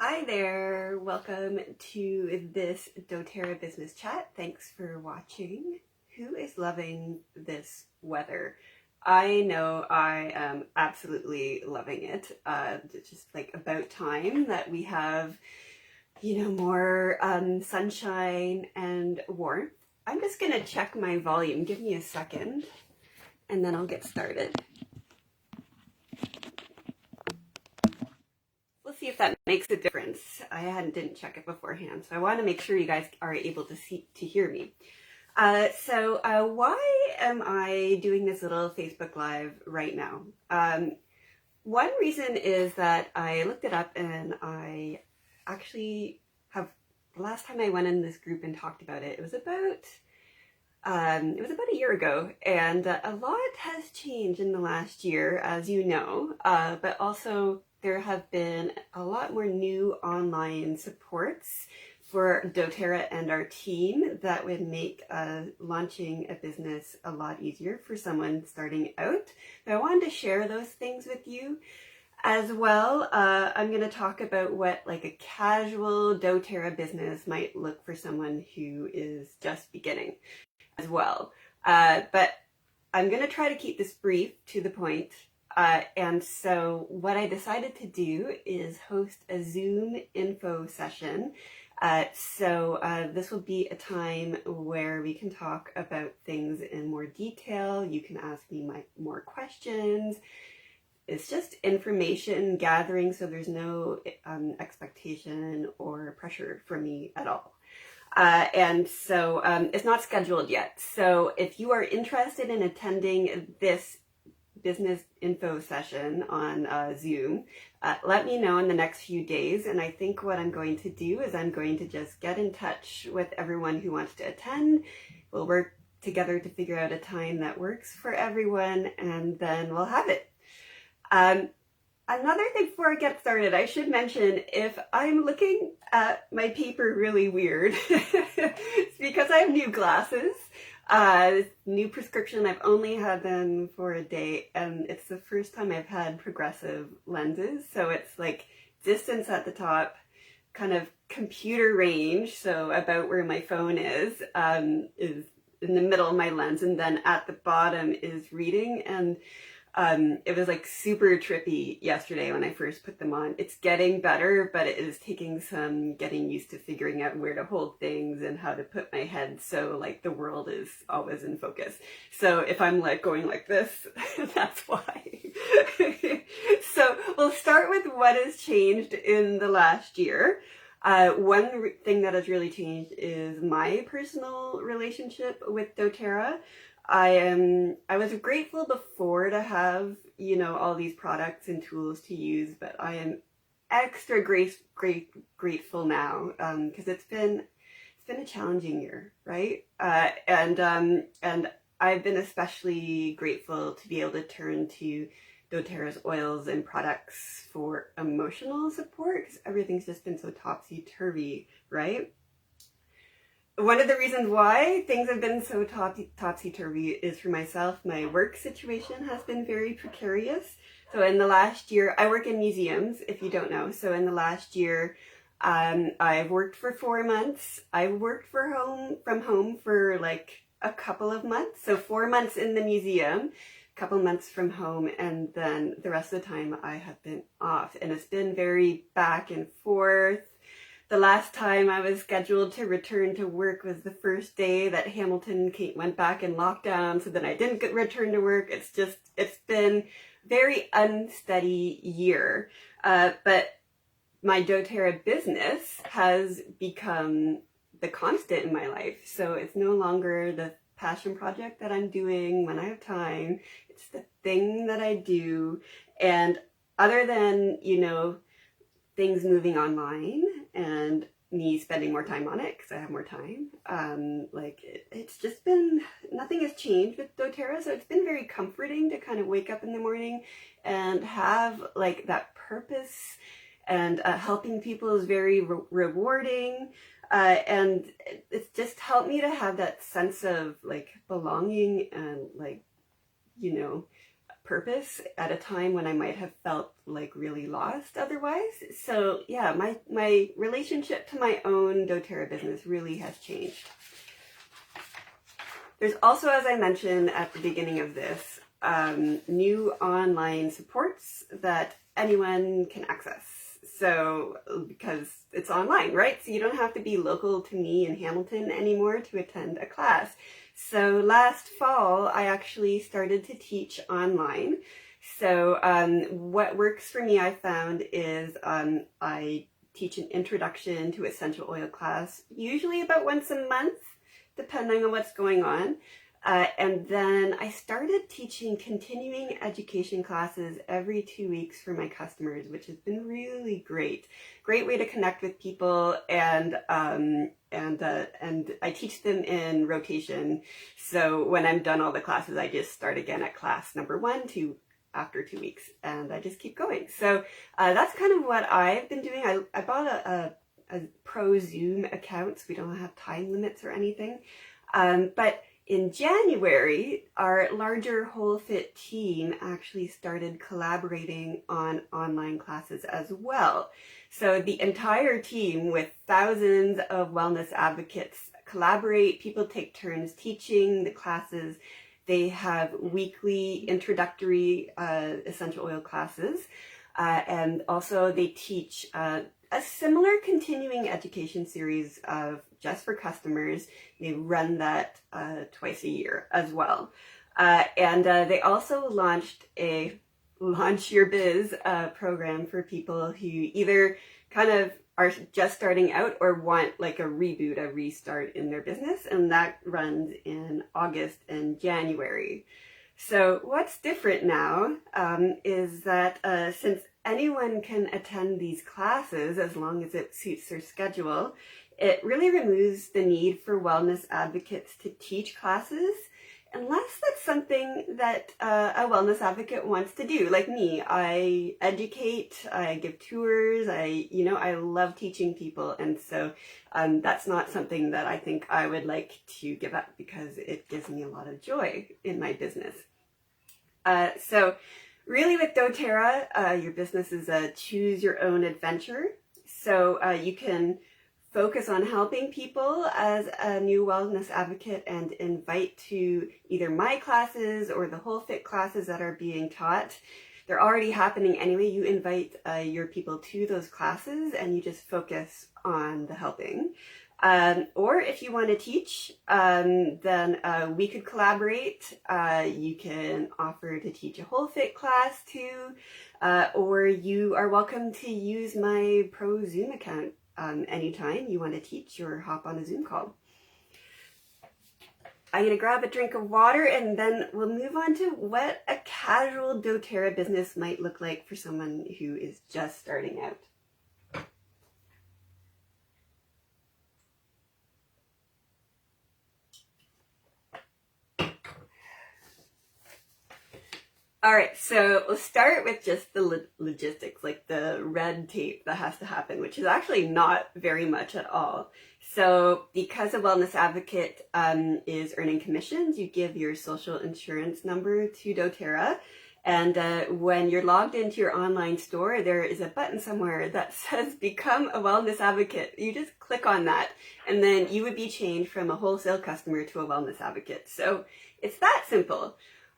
Hi there, welcome to this doTERRA business chat. Thanks for watching. Who is loving this weather? I know I am absolutely loving it. It's just like about time that we have, more sunshine and warmth. I'm just gonna check my volume. Give me a second and then I'll get started. We'll see if that makes a difference. I didn't check it beforehand, so I want to make sure you guys are able to hear me. Why am I doing this little Facebook Live right now? One reason is that I looked it up and I actually have, the last time I went in this group and talked about it, it was about a year ago, and a lot has changed in the last year, as you know, but also there have been a lot more new online supports for doTERRA and our team that would make launching a business a lot easier for someone starting out. So I wanted to share those things with you. As well, I'm going to talk about what like a casual doTERRA business might look for someone who is just beginning as well. But I'm going to try to keep this brief to the point. And so what I decided to do is host a Zoom info session. This will be a time where we can talk about things in more detail. You can ask me more questions. It's just information gathering, so there's no expectation or pressure from me at all. It's not scheduled yet. So if you are interested in attending this business info session on Zoom, let me know in the next few days. And I think what I'm going to do is I'm going to just get in touch with everyone who wants to attend. We'll work together to figure out a time that works for everyone, and then we'll have it. Another thing before I get started, I should mention if I'm looking at my paper really weird, it's because I have new glasses, new prescription. I've only had them for a day, and it's the first time I've had progressive lenses. So it's like distance at the top, kind of computer range, so about where my phone is in the middle of my lens, and then at the bottom is reading. And it was like super trippy yesterday when I first put them on. It's getting better, but it is taking some getting used to figuring out where to hold things and how to put my head so like the world is always in focus. So if I'm like going like this, that's why. So we'll start with what has changed in the last year. One thing that has really changed is my personal relationship with doTERRA. I was grateful before to have, all these products and tools to use, but I am extra grateful now, because it's been a challenging year, right? And I've been especially grateful to be able to turn to doTERRA's oils and products for emotional support, because everything's just been so topsy-turvy, right? One of the reasons why things have been so topsy-turvy is for myself. My work situation has been very precarious. So in the last year, I work in museums, if you don't know. So in the last year, I've worked for 4 months. I've worked from home for like a couple of months. So 4 months in the museum, a couple months from home, and then the rest of the time I have been off. And it's been very back and forth. The last time I was scheduled to return to work was the first day that Hamilton went back in lockdown, so then I didn't return to work. It's been very unsteady year. But my doTERRA business has become the constant in my life. So it's no longer the passion project that I'm doing when I have time. It's the thing that I do. And other than, things moving online and me spending more time on it because I have more time. It's just been, nothing has changed with doTERRA. So it's been very comforting to kind of wake up in the morning and have like that purpose, and helping people is very rewarding. And it's just helped me to have that sense of like belonging and like, purpose at a time when I might have felt like really lost otherwise. So yeah, my relationship to my own doTERRA business really has changed. There's also, as I mentioned at the beginning of this, new online supports that anyone can access. So, because it's online, right? So you don't have to be local to me in Hamilton anymore to attend a class. So last fall, I actually started to teach online. So what works for me, I found, is I teach an introduction to essential oil class, usually about once a month, depending on what's going on. And then I started teaching continuing education classes every 2 weeks for my customers, which has been really great. Great way to connect with people, and I teach them in rotation. So when I'm done all the classes, I just start again at class number 1, 2, after 2 weeks, and I just keep going. So that's kind of what I've been doing. I bought a pro Zoom account, so we don't have time limits or anything. But in January, our larger Whole Fit team actually started collaborating on online classes as well. So the entire team, with thousands of wellness advocates, collaborate. People take turns teaching the classes. They have weekly introductory essential oil classes. And also they teach a similar continuing education series of just for customers. They run that twice a year as well. And they also launched a Launch Your Biz program for people who either kind of are just starting out or want like a reboot, a restart in their business. And that runs in August and January. So what's different now is that since anyone can attend these classes as long as it suits their schedule, it really removes the need for wellness advocates to teach classes, unless that's something that a wellness advocate wants to do. Like me, I educate, I give tours, I love teaching people, and so that's not something that I think I would like to give up, because it gives me a lot of joy in my business. So really with doTERRA, your business is a choose your own adventure. So you can focus on helping people as a new wellness advocate and invite to either my classes or the Whole Fit classes that are being taught. They're already happening anyway. You invite your people to those classes and you just focus on the helping. Or if you want to teach, then we could collaborate. You can offer to teach a Whole Fit class too, or you are welcome to use my pro Zoom account anytime you want to teach or hop on a Zoom call. I'm going to grab a drink of water and then we'll move on to what a casual doTERRA business might look like for someone who is just starting out. All right, so we'll start with just the logistics, like the red tape that has to happen, which is actually not very much at all. So because a wellness advocate is earning commissions, you give your social insurance number to doTERRA. And when you're logged into your online store, there is a button somewhere that says Become a Wellness Advocate. You just click on that, and then you would be changed from a wholesale customer to a wellness advocate. So it's that simple.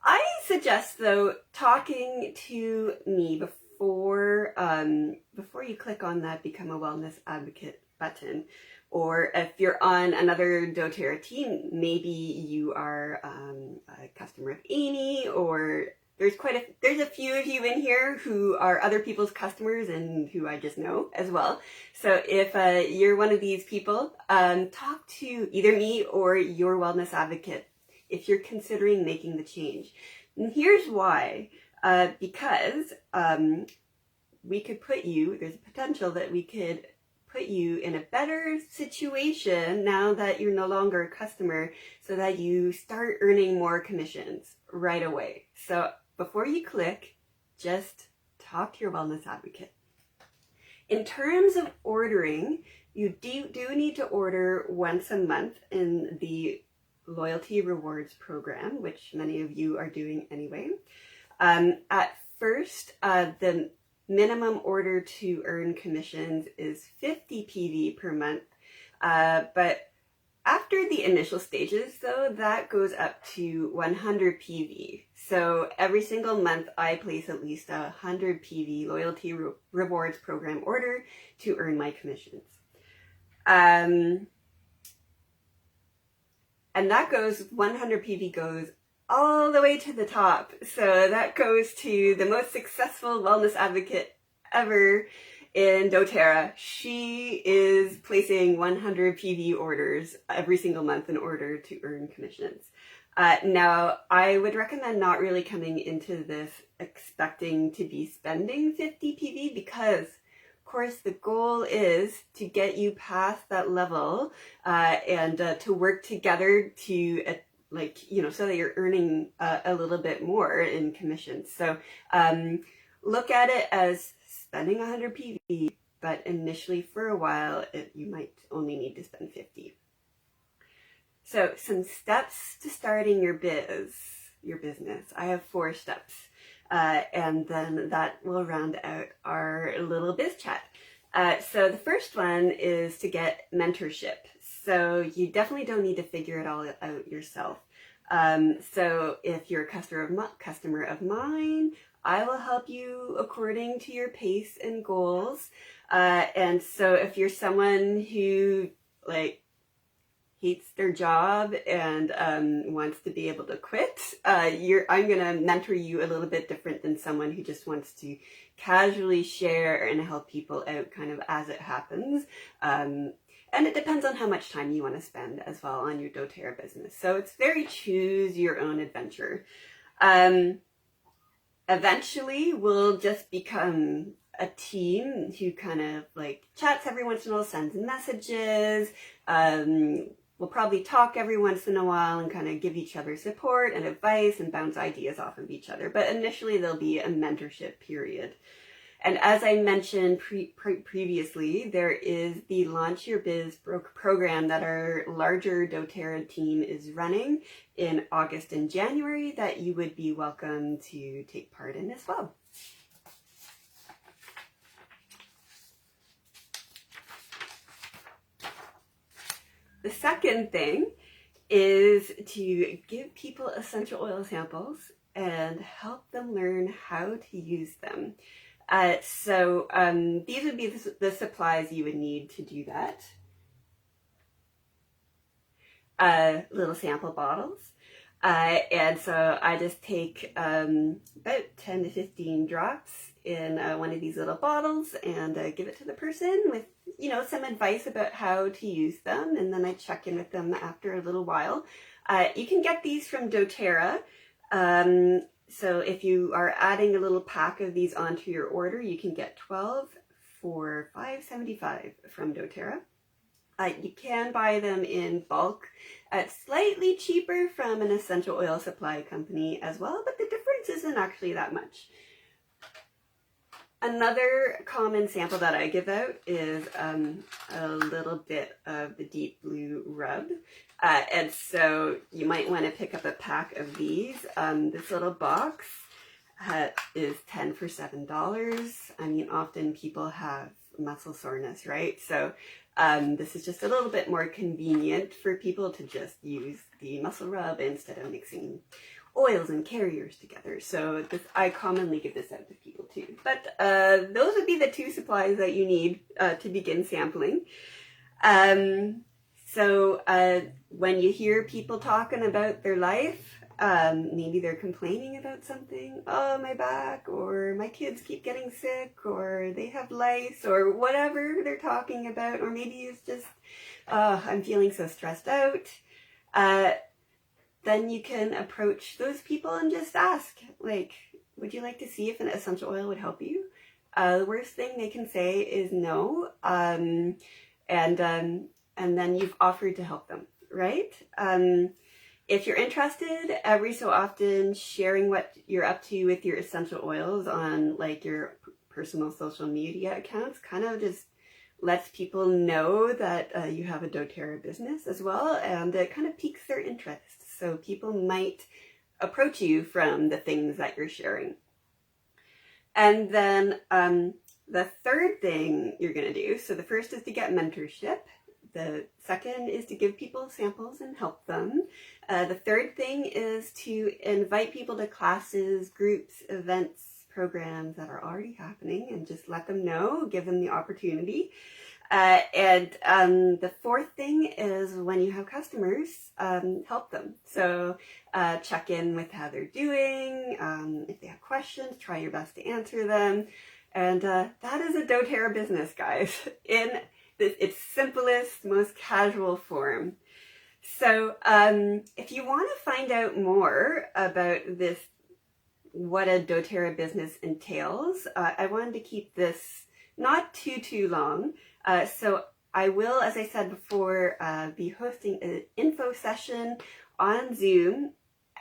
I suggest, though, talking to me before you click on that Become a Wellness Advocate button. Or if you're on another doTERRA team, maybe you are a customer of Amy, or there's a few of you in here who are other people's customers and who I just know as well. So if you're one of these people, talk to either me or your wellness advocate if you're considering making the change. And here's why. Because we could there's a potential that we could put you in a better situation now that you're no longer a customer, so that you start earning more commissions right away. So before you click, just talk to your wellness advocate. In terms of ordering, you do need to order once a month in the Loyalty Rewards program, which many of you are doing anyway. At first, the minimum order to earn commissions is 50 PV per month, but after the initial stages, though, that goes up to 100 PV. So every single month, I place at least a 100 PV loyalty rewards program order to earn my commissions. And that goes, 100 PV goes all the way to the top. So that goes to the most successful wellness advocate ever in doTERRA. She is placing 100 PV orders every single month in order to earn commissions. Now, I would recommend not really coming into this expecting to be spending 50 PV because, of course, the goal is to get you past that level and to work together to so that you're earning a little bit more in commissions. So look at it as spending 100 PV, but initially for a while, you might only need to spend 50. So some steps to starting your business. I have 4 steps, and then that will round out our little biz chat. So the first one is to get mentorship. So you definitely don't need to figure it all out yourself. So if you're a customer of mine, I will help you according to your pace and goals. And so if you're someone who hates their job and wants to be able to quit, I'm gonna mentor you a little bit different than someone who just wants to casually share and help people out kind of as it happens. And it depends on how much time you want to spend as well on your doTERRA business. So it's very choose your own adventure. Eventually, we'll just become a team who kind of chats every once in a while, sends messages. We'll probably talk every once in a while and kind of give each other support and advice and bounce ideas off of each other. But initially, there'll be a mentorship period. And as I mentioned previously, there is the Launch Your Biz program that our larger doTERRA team is running in August and January that you would be welcome to take part in as well. The second thing is to give people essential oil samples and help them learn how to use them. So these would be the supplies you would need to do that. Little sample bottles. And so I just take about 10 to 15 drops in one of these little bottles and give it to the person with, some advice about how to use them. And then I check in with them after a little while. You can get these from doTERRA. So if you are adding a little pack of these onto your order, you can get 12 for $5.75 from doTERRA. You can buy them in bulk at slightly cheaper from an essential oil supply company as well, but the difference isn't actually that much. Another common sample that I give out is a little bit of the Deep Blue Rub. And so you might want to pick up a pack of these. This little box is 10 for $7. I mean, often people have muscle soreness, right? So this is just a little bit more convenient for people to just use the muscle rub instead of mixing oils and carriers together. So I commonly give this out to people too. But those would be the 2 supplies that you need to begin sampling. So when you hear people talking about their life, maybe they're complaining about something, oh, my back, or my kids keep getting sick, or they have lice, or whatever they're talking about, or maybe it's just, I'm feeling so stressed out. Then you can approach those people and just ask, would you like to see if an essential oil would help you? The worst thing they can say is no, and then you've offered to help them, right? If you're interested, every so often sharing what you're up to with your essential oils on your personal social media accounts kind of just lets people know that you have a doTERRA business as well, and it kind of piques their interest. So people might approach you from the things that you're sharing. And then the third thing you're going to do, so the first is to get mentorship. The second is to give people samples and help them. The third thing is to invite people to classes, groups, events, programs that are already happening and just let them know, give them the opportunity. And the fourth thing is when you have customers, help them. So check in with how they're doing. If they have questions, try your best to answer them. And that is a doTERRA business, guys, in its simplest, most casual form. So if you want to find out more about this, what a doTERRA business entails, I wanted to keep this not too long. So I will, as I said before, be hosting an info session on Zoom.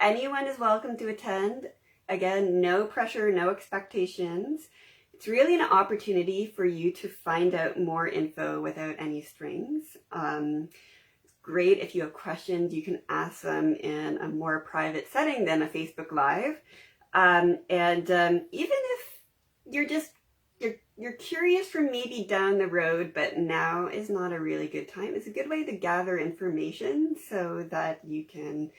Anyone is welcome to attend. Again, no pressure, no expectations. It's really an opportunity for you to find out more info without any strings. It's great if you have questions, you can ask them in a more private setting than a Facebook Live. Even if you're curious for maybe down the road, but now is not a really good time, it's a good way to gather information so that you can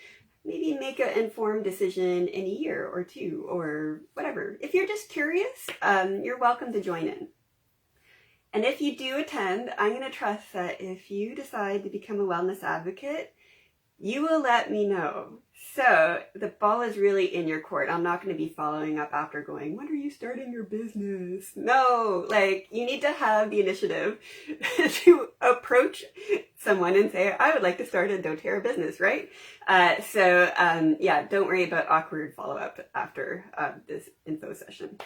maybe make an informed decision in a year or two or whatever. If you're just curious, you're welcome to join in. And if you do attend, I'm going to trust that if you decide to become a wellness advocate, you will let me know. So the ball is really in your court. I'm not going to be following up after going, when are you starting your business? No, like you need to have the initiative to approach someone and say, I would like to start a doTERRA business, right? Yeah, don't worry about awkward follow-up after this info session.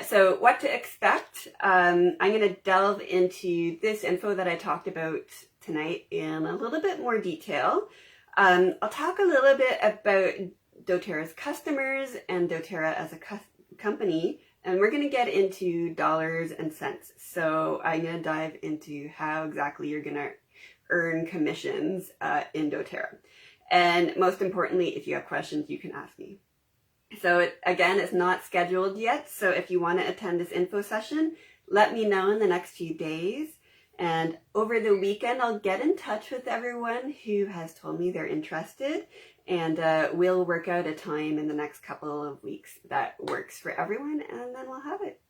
So what to expect, I'm going to delve into this info that I talked about tonight in a little bit more detail. I'll talk a little bit about doTERRA's customers and doTERRA as a company, and we're going to get into dollars and cents. So I'm going to dive into how exactly you're going to earn commissions in doTERRA. And most importantly, if you have questions, you can ask me. So again, it's not scheduled yet. So if you want to attend this info session, let me know in the next few days. And over the weekend, I'll get in touch with everyone who has told me they're interested, and we'll work out a time in the next couple of weeks that works for everyone, and then we'll have it.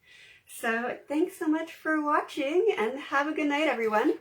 So thanks so much for watching, and have a good night, everyone.